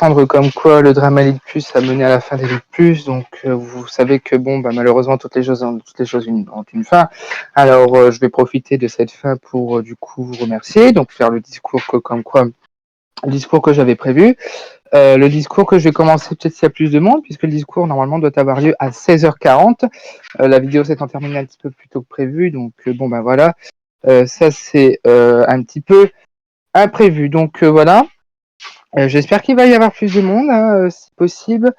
entendre comme quoi le drame Elite Plus a mené à la fin d'Elite Plus, donc vous savez que bon, bah, malheureusement toutes les choses ont une fin. Alors je vais profiter de cette fin pour du coup vous remercier, donc faire le discours le discours que j'avais prévu. Le discours que je vais commencer peut-être s'il y a plus de monde, puisque le discours normalement doit avoir lieu à 16h40. La vidéo s'étant terminée un petit peu plus tôt que prévu, donc bon ben voilà. Ça c'est un petit peu imprévu. Donc voilà. J'espère qu'il va y avoir plus de monde, hein, si possible.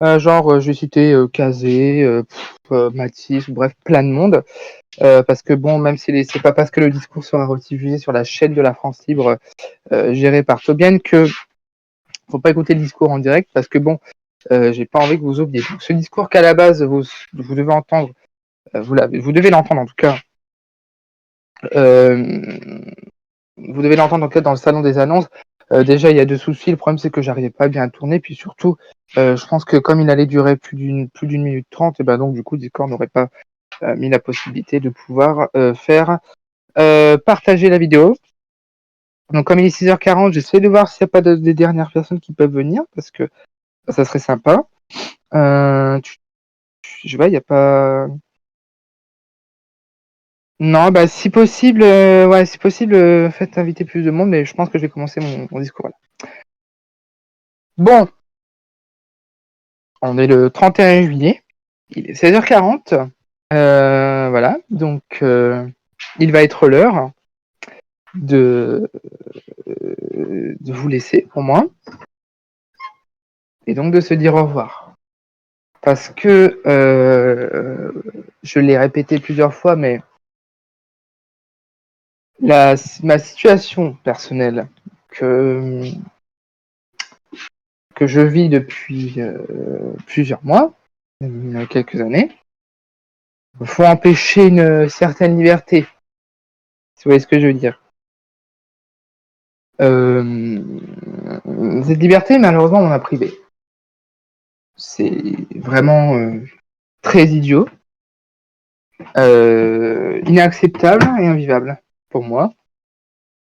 Je vais citer Kazé, Mathis, bref, plein de monde. Parce que bon, même si c'est pas parce que le discours sera rediffusé sur la chaîne de la France Libre gérée par Tobiane que faut pas écouter le discours en direct, parce que bon, j'ai pas envie que vous oubliez. Donc, ce discours qu'à la base vous devez entendre, vous devez l'entendre en tout cas. Vous devez l'entendre en fait dans le salon des annonces. Déjà, il y a deux soucis. Le problème, c'est que j'arrivais pas bien à tourner. Puis surtout, je pense que comme il allait durer plus d'une minute 30, et ben donc du coup, Discord n'aurait pas mis la possibilité de pouvoir faire partager la vidéo. Donc comme il est 6h40, j'essaie de voir s'il n'y a pas des dernières personnes qui peuvent venir, parce que ça serait sympa. Je vois, il n'y a pas... Non, bah si possible, ouais, si possible, faites inviter plus de monde, mais je pense que je vais commencer mon discours là. Bon, on est le 31 juillet, il est 16h40, voilà, donc il va être l'heure de vous laisser pour moi, et donc de se dire au revoir. Parce que, je l'ai répété plusieurs fois, mais ma situation personnelle que je vis depuis plusieurs mois, quelques années, faut empêcher une certaine liberté, si vous voyez ce que je veux dire. Cette liberté, malheureusement, on m'a privé. C'est vraiment très idiot, inacceptable et invivable pour moi.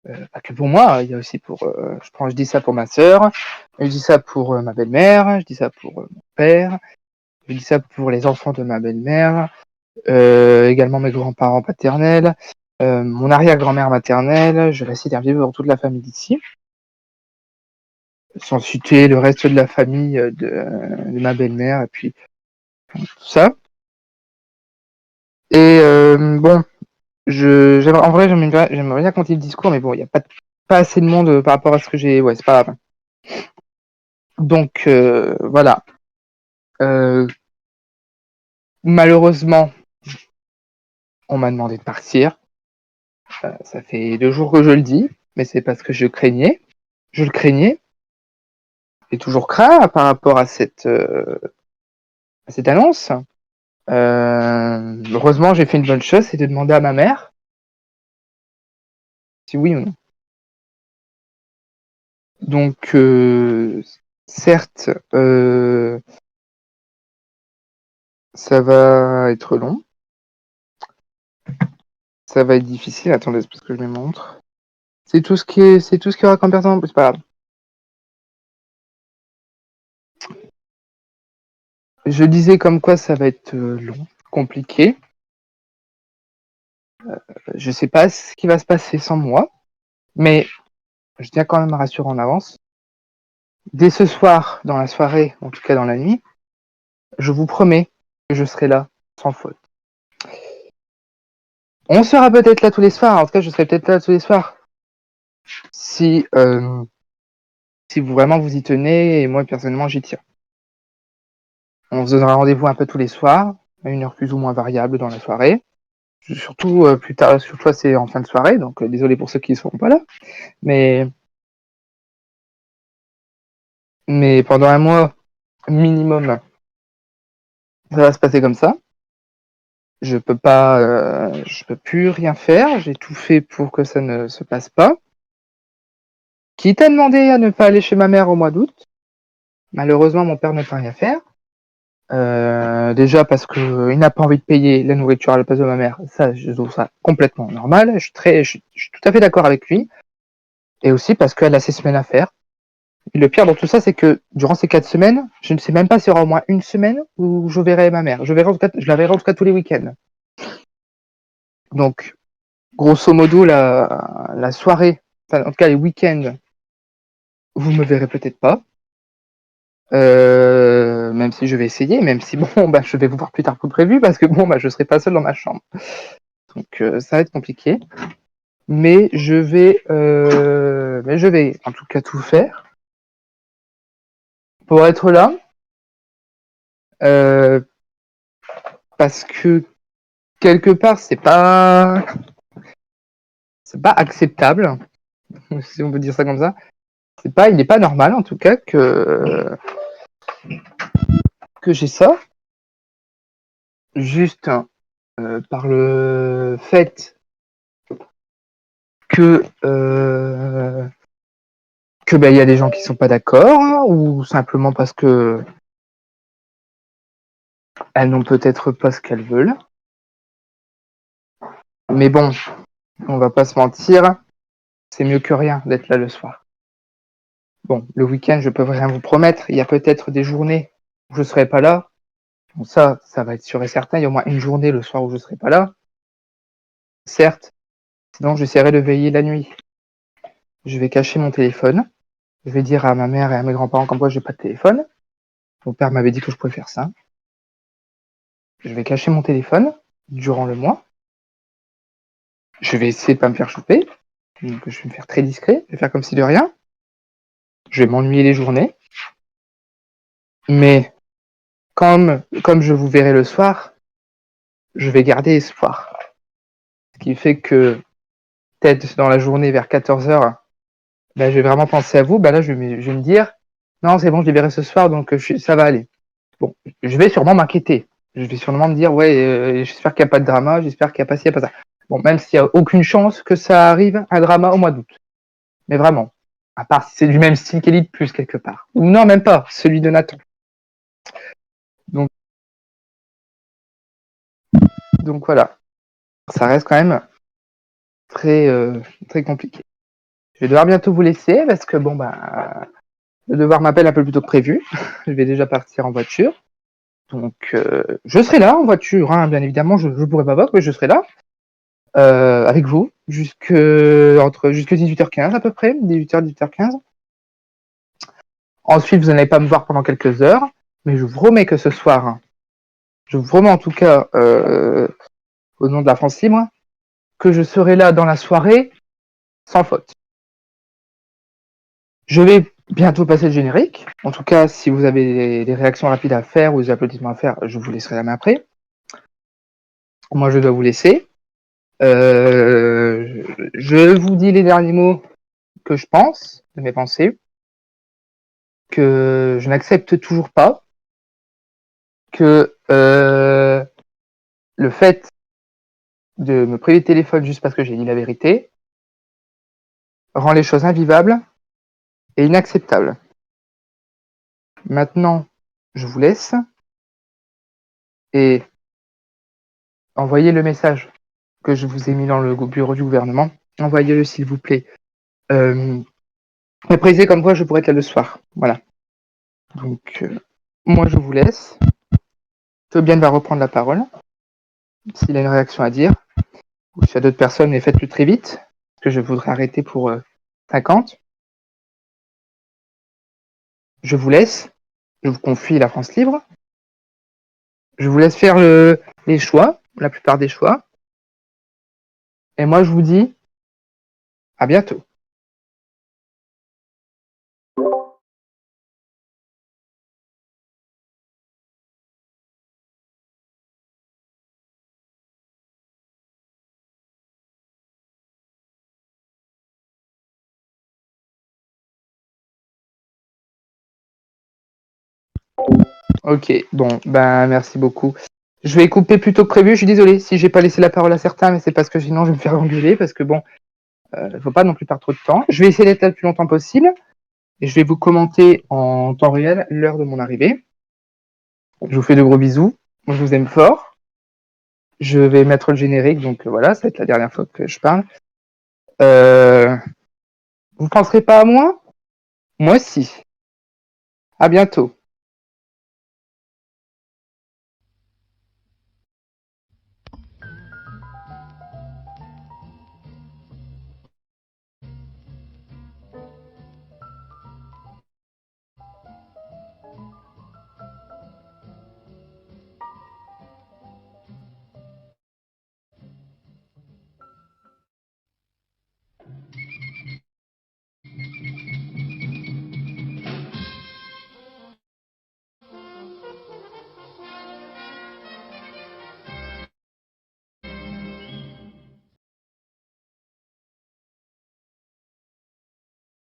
Pas que pour moi, il y a aussi pour... je dis ça pour ma sœur, je dis ça pour ma belle-mère, je dis ça pour mon père, je dis ça pour les enfants de ma belle-mère, également mes grands-parents paternels, mon arrière-grand-mère maternelle, je la cite vivre toute la famille d'ici, sans citer le reste de la famille de ma belle-mère, et puis tout ça. Et bon, en vrai, j'aimerais bien continuer le discours, mais bon, il n'y a pas assez de monde par rapport à ce que j'ai... Ouais, c'est pas grave. Donc, voilà. Malheureusement, on m'a demandé de partir. Ça fait 2 jours que je le dis, mais c'est parce que je le craignais. J'ai toujours craint par rapport à cette annonce. Heureusement, j'ai fait une bonne chose, c'est de demander à ma mère si oui ou non. Donc, certes, ça va être long. Ça va être difficile. Attendez, c'est parce que je me montre. C'est tout ce qu'il y aura comme personne. C'est pas grave. Je disais comme quoi ça va être long, compliqué. Je sais pas ce qui va se passer sans moi, mais je tiens quand même à rassurer en avance. Dès ce soir, dans la soirée, en tout cas dans la nuit, je vous promets que je serai là, sans faute. On sera peut-être là tous les soirs, en tout cas je serai peut-être là tous les soirs. Si vous vraiment vous y tenez, et moi personnellement j'y tiens. On se donnera rendez-vous un peu tous les soirs, à une heure plus ou moins variable dans la soirée. Surtout plus tard, surtout c'est en fin de soirée, donc désolé pour ceux qui ne seront pas là. Mais pendant un mois minimum, ça va se passer comme ça. Je peux plus rien faire. J'ai tout fait pour que ça ne se passe pas. Quitte à demander à ne pas aller chez ma mère au mois d'août. Malheureusement, mon père ne peut rien faire. Déjà parce qu'il n'a pas envie de payer la nourriture à la place de ma mère. Ça, je trouve ça complètement normal. Je suis tout à fait d'accord avec lui. Et aussi parce qu'elle a ses semaines à faire. le pire dans tout ça, c'est que durant ces 4 semaines, je ne sais même pas s'il y aura au moins une semaine où je verrai ma mère. Je la verrai en tout cas tous les week-ends. Donc, grosso modo, la soirée, enfin, en tout cas les week-ends, vous me verrez peut-être pas. Même si je vais essayer, même si bon, bah, je vais vous voir plus tard que prévu parce que bon, bah, je serai pas seul dans ma chambre. Donc, ça va être compliqué. Mais je vais en tout cas tout faire pour être là. Parce que quelque part, c'est pas acceptable, si on peut dire ça comme ça. Il n'est pas normal en tout cas que j'ai ça. Juste par le fait que bah, y a des gens qui sont pas d'accord, hein, ou simplement parce que elles n'ont peut-être pas ce qu'elles veulent. Mais bon, on va pas se mentir, c'est mieux que rien d'être là le soir. Bon, le week-end, je peux rien vous promettre. Il y a peut-être des journées où je serai pas là. Bon, ça va être sûr et certain. Il y a au moins une journée le soir où je serai pas là. Certes, sinon j'essaierai de veiller la nuit. Je vais cacher mon téléphone. Je vais dire à ma mère et à mes grands-parents comme quoi j'ai pas de téléphone. Mon père m'avait dit que je pouvais faire ça. Je vais cacher mon téléphone durant le mois. Je vais essayer de pas me faire choper. Donc je vais me faire très discret. Je vais faire comme si de rien. Je vais m'ennuyer les journées. Mais comme je vous verrai le soir, je vais garder espoir. Ce qui fait que peut-être dans la journée vers 14h, bah, je vais vraiment penser à vous. Bah, là, je vais me dire, non, c'est bon, je les verrai ce soir, donc ça va aller. Bon, je vais sûrement m'inquiéter. Je vais sûrement me dire, ouais, j'espère qu'il n'y a pas de drama, j'espère qu'il n'y a pas ci, il n'y a pas ça. Bon, même s'il n'y a aucune chance que ça arrive, un drama au mois d'août. Mais vraiment. À part si c'est du même style qu'Elite Plus quelque part. Ou non, même pas, celui de Nathan. Donc voilà. Ça reste quand même très, très compliqué. Je vais devoir bientôt vous laisser parce que bon, bah, le devoir m'appelle un peu plus tôt que prévu. Je vais déjà partir en voiture. Donc, je serai là en voiture, hein, bien évidemment. Je pourrai pas voir, mais je serai là avec vous jusque 18h15 à peu près, 18h, 18h15. Ensuite, vous n'allez pas me voir pendant quelques heures, mais je vous promets que ce soir, hein, je vous promets en tout cas, au nom de la France libre, que je serai là dans la soirée sans faute. Je vais bientôt passer le générique. En tout cas, si vous avez des réactions rapides à faire ou des applaudissements à faire, je vous laisserai la main après. Moi, je dois vous laisser. Je vous dis les derniers mots que je pense, de mes pensées, que je n'accepte toujours pas, que le fait de me priver de téléphone juste parce que j'ai dit la vérité rend les choses invivables et inacceptables. Maintenant, je vous laisse et envoyez le message que je vous ai mis dans le bureau du gouvernement. Envoyez-le s'il vous plaît. Précisez comme quoi je pourrais être là le soir. Voilà. Donc, moi je vous laisse. Tobiane va reprendre la parole. S'il a une réaction à dire, ou s'il y a d'autres personnes, mais faites-le très vite, parce que je voudrais arrêter pour 50. Je vous laisse. Je vous confie la France libre. Je vous laisse faire les choix, la plupart des choix. Et moi, je vous dis à bientôt. Ok, bon, ben merci beaucoup. Je vais couper plus tôt que prévu. Je suis désolé si j'ai pas laissé la parole à certains, mais c'est parce que sinon je vais me faire engueuler, parce que bon, faut pas non plus perdre trop de temps. Je vais essayer d'être là le plus longtemps possible. Et je vais vous commenter en temps réel l'heure de mon arrivée. Je vous fais de gros bisous. Je vous aime fort. Je vais mettre le générique, donc voilà, ça va être la dernière fois que je parle. Vous penserez pas à moi? Moi si. À bientôt.